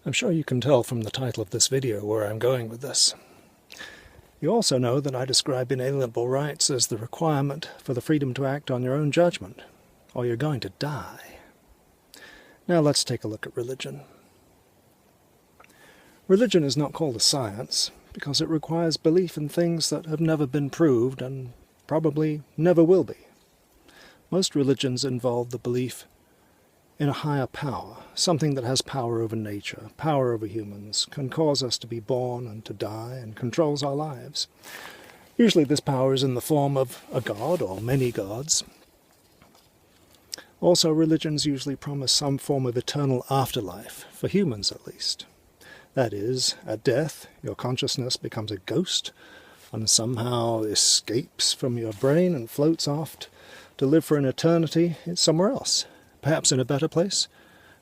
I'm sure you can tell from the title of this video where I'm going with this. You also know that I describe inalienable rights as the requirement for the freedom to act on your own judgment, or you're going to die. Now let's take a look at religion. Religion is not called a science because it requires belief in things that have never been proved and probably never will be. Most religions involve the belief in a higher power, something that has power over nature, power over humans, can cause us to be born and to die, and controls our lives. Usually this power is in the form of a god or many gods. Also, religions usually promise some form of eternal afterlife, for humans at least. That is, at death, your consciousness becomes a ghost and somehow escapes from your brain and floats off to live for an eternity somewhere else. Perhaps in a better place,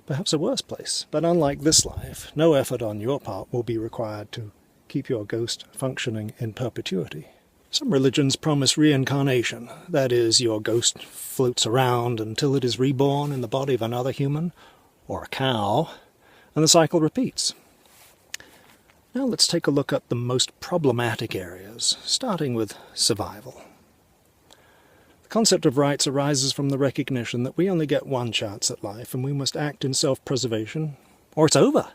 perhaps a worse place. But unlike this life, no effort on your part will be required to keep your ghost functioning in perpetuity. Some religions promise reincarnation. That is, your ghost floats around until it is reborn in the body of another human, or a cow, and the cycle repeats. Now let's take a look at the most problematic areas, starting with survival. The concept of rights arises from the recognition that we only get one chance at life and we must act in self-preservation or it's over.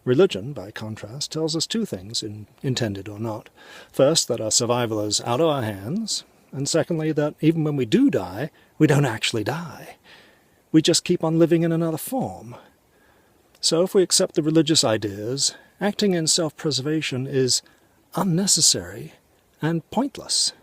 Religion, by contrast, tells us two things, intended or not. First, that our survival is out of our hands, and secondly, that even when we do die, we don't actually die. We just keep on living in another form. So if we accept the religious ideas, acting in self-preservation is unnecessary and pointless.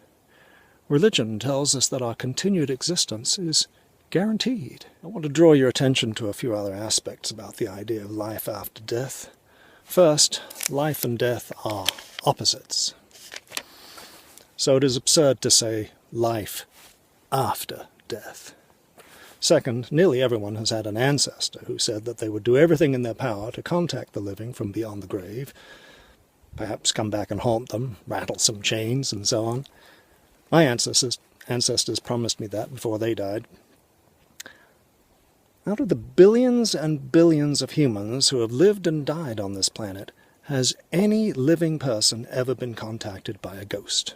Religion tells us that our continued existence is guaranteed. I want to draw your attention to a few other aspects about the idea of life after death. First, life and death are opposites. So it is absurd to say life after death. Second, nearly everyone has had an ancestor who said that they would do everything in their power to contact the living from beyond the grave, perhaps come back and haunt them, rattle some chains, and so on. My ancestors promised me that before they died. Out of the billions and billions of humans who have lived and died on this planet, has any living person ever been contacted by a ghost?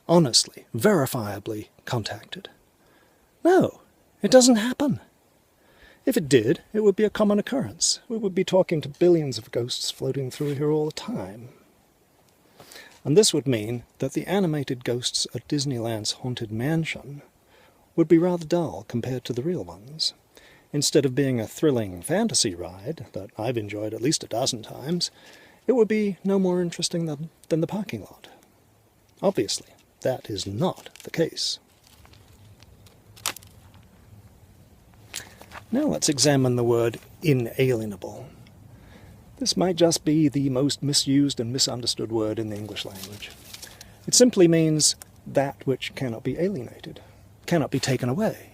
Honestly, verifiably contacted? No, it doesn't happen. If it did, it would be a common occurrence. We would be talking to billions of ghosts floating through here all the time. And this would mean that the animated ghosts at Disneyland's Haunted Mansion would be rather dull compared to the real ones. Instead of being a thrilling fantasy ride that I've enjoyed at least a dozen times, it would be no more interesting than the parking lot. Obviously, that is not the case. Now let's examine the word inalienable. This might just be the most misused and misunderstood word in the English language. It simply means that which cannot be alienated, cannot be taken away.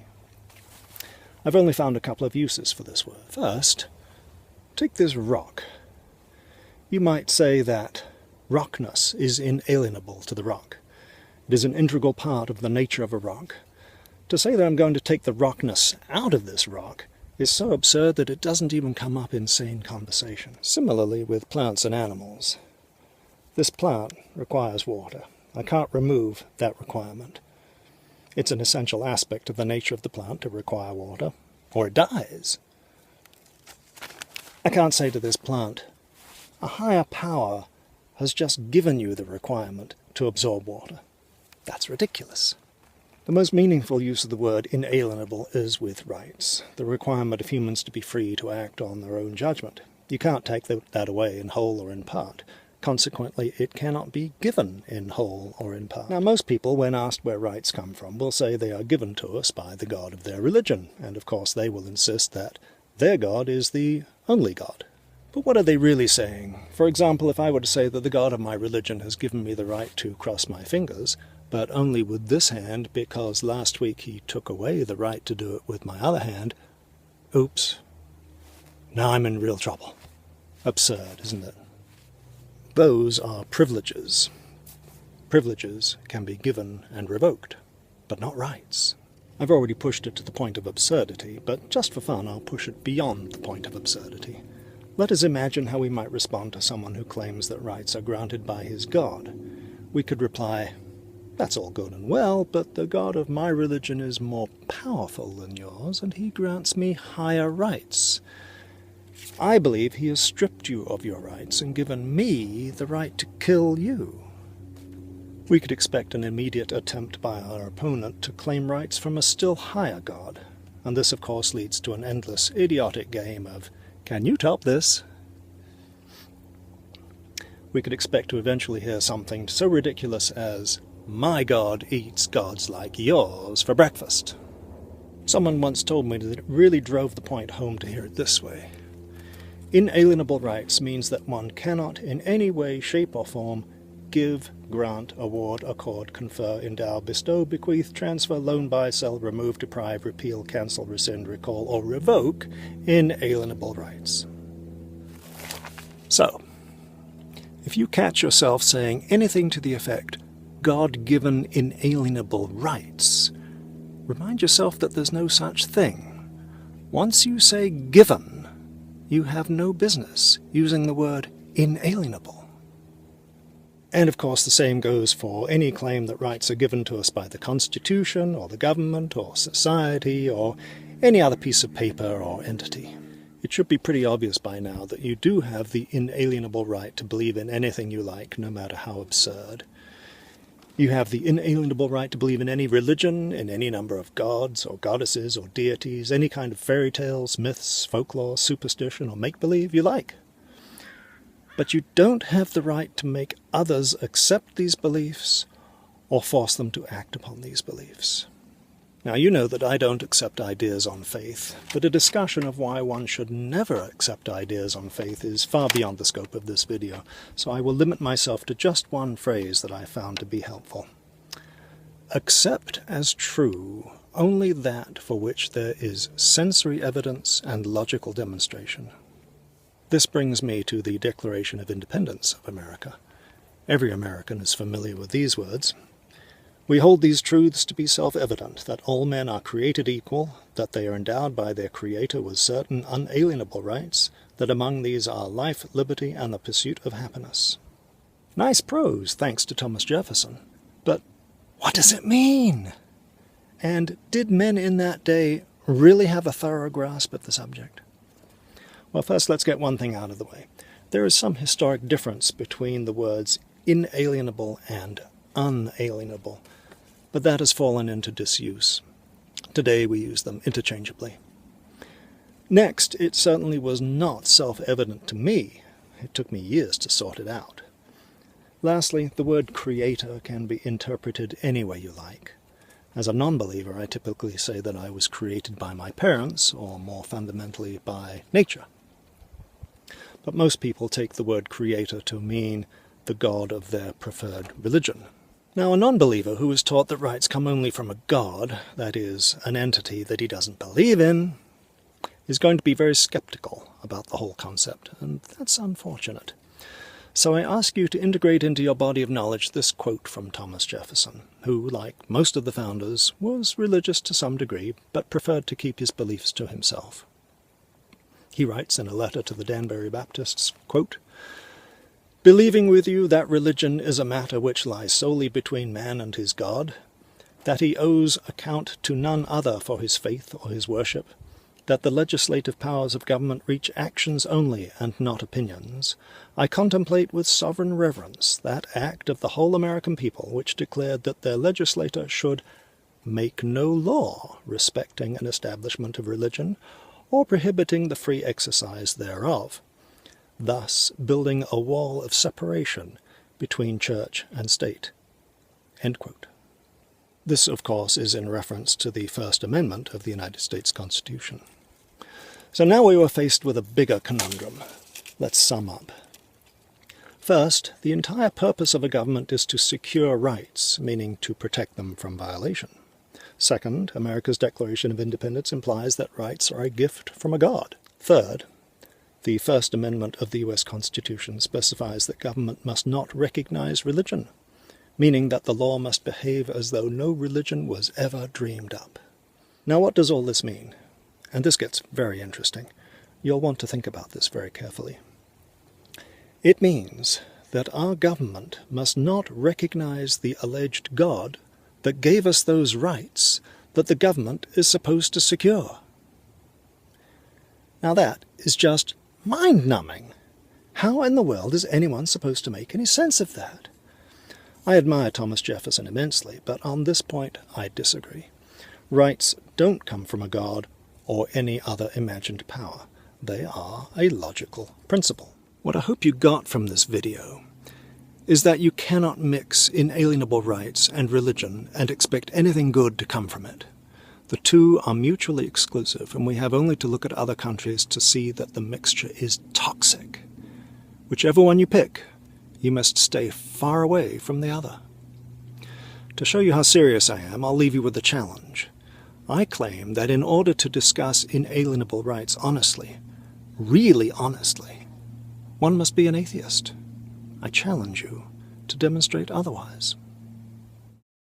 I've only found a couple of uses for this word. First, take this rock. You might say that rockness is inalienable to the rock. It is an integral part of the nature of a rock. To say that I'm going to take the rockness out of this rock is so absurd that it doesn't even come up in sane conversation. Similarly with plants and animals. This plant requires water. I can't remove that requirement. It's an essential aspect of the nature of the plant to require water, or it dies. I can't say to this plant, a higher power has just given you the requirement to absorb water. That's ridiculous. The most meaningful use of the word inalienable is with rights, the requirement of humans to be free to act on their own judgment. You can't take that away in whole or in part. Consequently, it cannot be given in whole or in part. Now, most people, when asked where rights come from, will say they are given to us by the God of their religion, and of course they will insist that their God is the only God. But what are they really saying? For example, if I were to say that the God of my religion has given me the right to cross my fingers, but only with this hand because last week he took away the right to do it with my other hand, oops, now I'm in real trouble. Absurd, isn't it? Those are privileges. Privileges can be given and revoked, but not rights. I've already pushed it to the point of absurdity, but just for fun I'll push it beyond the point of absurdity. Let us imagine how we might respond to someone who claims that rights are granted by his God. We could reply, "That's all good and well, but the God of my religion is more powerful than yours, and he grants me higher rights. I believe he has stripped you of your rights and given me the right to kill you." We could expect an immediate attempt by our opponent to claim rights from a still higher God, and this of course leads to an endless, idiotic game of, "Can you top this?" We could expect to eventually hear something so ridiculous as, "My God eats gods like yours for breakfast." Someone once told me that it really drove the point home to hear it this way. Inalienable rights means that one cannot in any way, shape or form give, grant, award, accord, confer, endow, bestow, bequeath, transfer, loan, buy, sell, remove, deprive, repeal, cancel, rescind, recall, or revoke inalienable rights. So, if you catch yourself saying anything to the effect, God-given inalienable rights, remind yourself that there's no such thing. Once you say given, you have no business using the word inalienable. And of course the same goes for any claim that rights are given to us by the Constitution, or the government, or society, or any other piece of paper or entity. It should be pretty obvious by now that you do have the inalienable right to believe in anything you like, no matter how absurd. You have the inalienable right to believe in any religion, in any number of gods or goddesses or deities, any kind of fairy tales, myths, folklore, superstition, or make-believe you like. But you don't have the right to make others accept these beliefs or force them to act upon these beliefs. Now, you know that I don't accept ideas on faith, but a discussion of why one should never accept ideas on faith is far beyond the scope of this video, so I will limit myself to just one phrase that I found to be helpful. Accept as true only that for which there is sensory evidence and logical demonstration. This brings me to the Declaration of Independence of America. Every American is familiar with these words. "We hold these truths to be self-evident, that all men are created equal, that they are endowed by their Creator with certain unalienable rights, that among these are life, liberty, and the pursuit of happiness." Nice prose, thanks to Thomas Jefferson. But what does it mean? And did men in that day really have a thorough grasp of the subject? Well, first let's get one thing out of the way. There is some historic difference between the words inalienable and unalienable, but that has fallen into disuse. Today we use them interchangeably. Next, it certainly was not self-evident to me. It took me years to sort it out. Lastly, the word creator can be interpreted any way you like. As a non-believer, I typically say that I was created by my parents, or more fundamentally by nature. But most people take the word creator to mean the God of their preferred religion. Now, a non-believer who is taught that rights come only from a God, that is, an entity that he doesn't believe in, is going to be very skeptical about the whole concept, and that's unfortunate. So I ask you to integrate into your body of knowledge this quote from Thomas Jefferson, who, like most of the founders, was religious to some degree, but preferred to keep his beliefs to himself. He writes in a letter to the Danbury Baptists, quote, "Believing with you that religion is a matter which lies solely between man and his God, that he owes account to none other for his faith or his worship, that the legislative powers of government reach actions only and not opinions, I contemplate with sovereign reverence that act of the whole American people which declared that their legislator should make no law respecting an establishment of religion, or prohibiting the free exercise thereof, thus building a wall of separation between church and state." End quote. This, of course, is in reference to the First Amendment of the United States Constitution. So now we were faced with a bigger conundrum. Let's sum up. First, the entire purpose of a government is to secure rights, meaning to protect them from violation. Second, America's Declaration of Independence implies that rights are a gift from a God. Third, the First Amendment of the U.S. Constitution specifies that government must not recognize religion, meaning that the law must behave as though no religion was ever dreamed up. Now, what does all this mean? And this gets very interesting. you'll want to think about this very carefully. It means that our government must not recognize the alleged God that gave us those rights that the government is supposed to secure. Now that is just mind-numbing. How in the world is anyone supposed to make any sense of that? I admire Thomas Jefferson immensely, but on this point I disagree. Rights don't come from a God or any other imagined power. They are a logical principle. What I hope you got from this video is that you cannot mix inalienable rights and religion and expect anything good to come from it. The two are mutually exclusive, and we have only to look at other countries to see that the mixture is toxic. Whichever one you pick, you must stay far away from the other. To show you how serious I am, I'll leave you with a challenge. I claim that in order to discuss inalienable rights honestly, really honestly, one must be an atheist. I challenge you to demonstrate otherwise.